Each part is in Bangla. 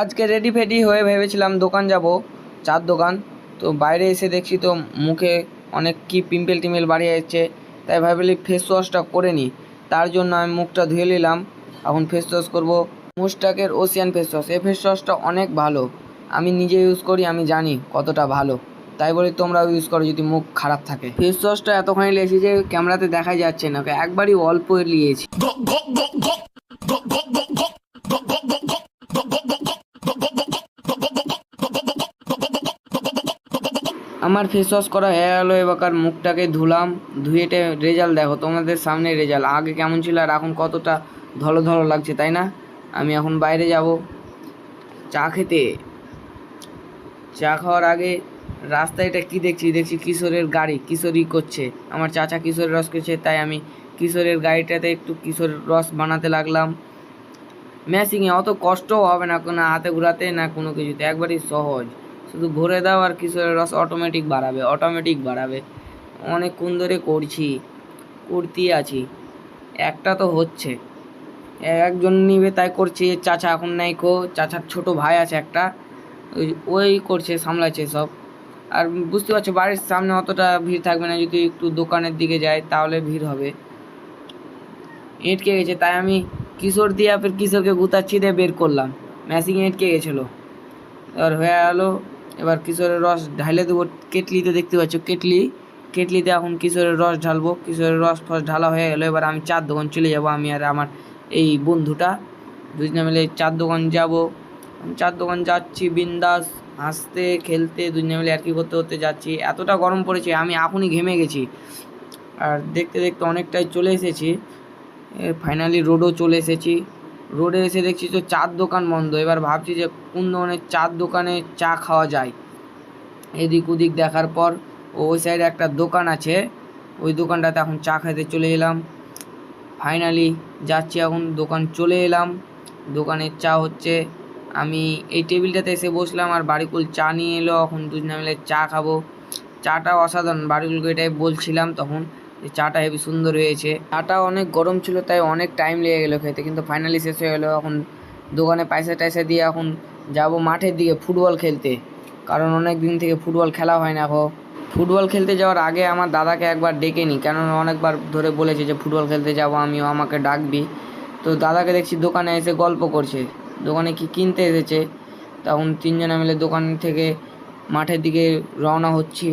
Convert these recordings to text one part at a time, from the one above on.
আজকে রেডি ফেডি হয়ে ভেবেছিলাম দোকান যাব, চার দোকান। তো বাইরে এসে দেখছি তো মুখে অনেক কি পিম্পল টিম্পল বাড়িয়ে যাচ্ছে, তাই ভাবলি ফেস ওয়াশটা করে নিই। তার জন্য আমি মুখটা ধুয়ে নিলাম, এখন ফেস ওয়াশ করবো। মুস্টাকের ওশিয়ান ফেস ওয়াশ, এই ফেস ওয়াশটা অনেক ভালো, আমি নিজে ইউজ করি, আমি জানি কতটা ভালো। তাই বলি তোমরাও ইউজ করো যদি মুখ খারাপ থাকে। ফেস ওয়াশটা এতখানি লেগেছে যে ক্যামেরাতে দেখা যাচ্ছে না, একবারই অল্প নিয়েছি। আমার ফেস ওয়াশ করা হয়ে গেল, এবার মুখটাকে ধুলাম, ধুয়েটে রেজাল্ট দেখো তোমাদের সামনে। রেজাল্ট আগে কেমন ছিল আর এখন কতটা ধলো ধলো লাগছে, তাই না? আমি এখন বাইরে যাব চা খেতে। চা খাওয়ার আগে রাস্তায় এটা কী দেখছি কিশোরের গাড়ি, কিশোরী করছে। আমার চাচা কিশোরের রস করছে, তাই আমি কিশোরের গাড়িটাতে একটু কিশোরের রস বানাতে লাগলাম। ম্যাশিংয়ে অত কষ্টও হবে না, কোনো হাতে ঘোরাতে না কোনো কিছুতে, একবারই সহজ। শুধু ভরে দাও আর কিশোরের রস অটোমেটিক বাড়াবে। অনেকক্ষণ ধরে করতেই আছি, একটা তো হচ্ছে। একজন নিবে তাই করছি, চাচা এখন নাই চাচার ছোট ভাই আছে একটা, ওই করছে, সামলাচ্ছে সব। আর বুঝতে পারছো বাড়ির সামনে অতটা ভিড় থাকবে না, যদি একটু দোকানের দিকে যাই তাহলে ভিড় হবে। এঁটকে গেছে, তাই আমি কিশোর দিয়ে ফের কিশোরকে গুতাচ্ছি দিয়ে বের করলাম। ম্যাশিং এঁটকে গেছিলো, এবার হয়ে গেলো। এবার কিশোরের রস ঢালে দেবো কেটলিতে, দেখতে পাচ্ছ কেটলিতে এখন কিশোরের রস ঢালবো। কিশোরের রস ফার্স্ট ঢালা হয়ে গেলো, এবার আমি চার দোকান চলে যাব। আমি আর আমার এই বন্ধুটা দুজনে মিলে চার দোকান যাব। চার দোকান যাচ্ছি বিন্দাস, হাসতে খেলতে দুজনে মিলে আর কি করতে যাচ্ছি। এতটা গরম পড়েছে আমি এখনই ঘেমে গেছি। আর দেখতে দেখতে অনেকটাই চলে এসেছি, ফাইনালি রোডও চলে এসেছি। রোডে এসে দেখছি তো চার দোকান বন্ধ। এবার ভাবছি যে কোন ধরনের চার দোকানে চা খাওয়া যায়। এদিক ওদিক দেখার পর ওই সাইডে একটা দোকান আছে, ওই দোকানটাতে এখন চা খেতে চলে এলাম। ফাইনালি যাচ্ছি, এখন দোকান চলে এলাম, দোকানের চা হচ্ছে। আমি এই টেবিলটাতে এসে বসলাম আর বাড়িকুল চা নিয়ে এলো, এখন দুজনে মিলে চা খাবো। চাটা অসাধারণ, বাড়িকুলকে এটাই বলছিলাম তখন, চাটা হেবি সুন্দর হয়েছে। চাটা অনেক গরম ছিল তাই অনেক টাইম লেগে গেলো খেতে, কিন্তু ফাইনালি শেষ হয়ে গেলো। এখন দোকানে পয়সা টয়সা দিয়ে এখন যাব মাঠের দিকে ফুটবল খেলতে, কারণ অনেক দিন থেকে ফুটবল খেলা হয় না। এখন ফুটবল খেলতে যাওয়ার আগে আমার দাদাকে একবার ডেকে নিই, কেননা অনেকবার ধরে বলেছে যে ফুটবল খেলতে যাবো, আমিও আমাকে ডাকবি। তো দাদাকে দেখছি দোকানে এসে গল্প করছে, দোকানে কি কিনতে এসেছে। তখন তিনজনে মিলে দোকান থেকে মাঠের দিকে রওনা হচ্ছি।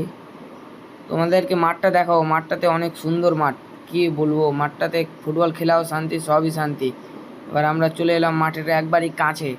তোমাদেরকে মাঠটা দেখাবো, মাঠটাতে অনেক সুন্দর মাঠ, কি বলবো, মাঠটাতে ফুটবল খেলাও শান্তি, সবই শান্তি। এবার আমরা চলে এলাম মাঠের একবারই কাছে।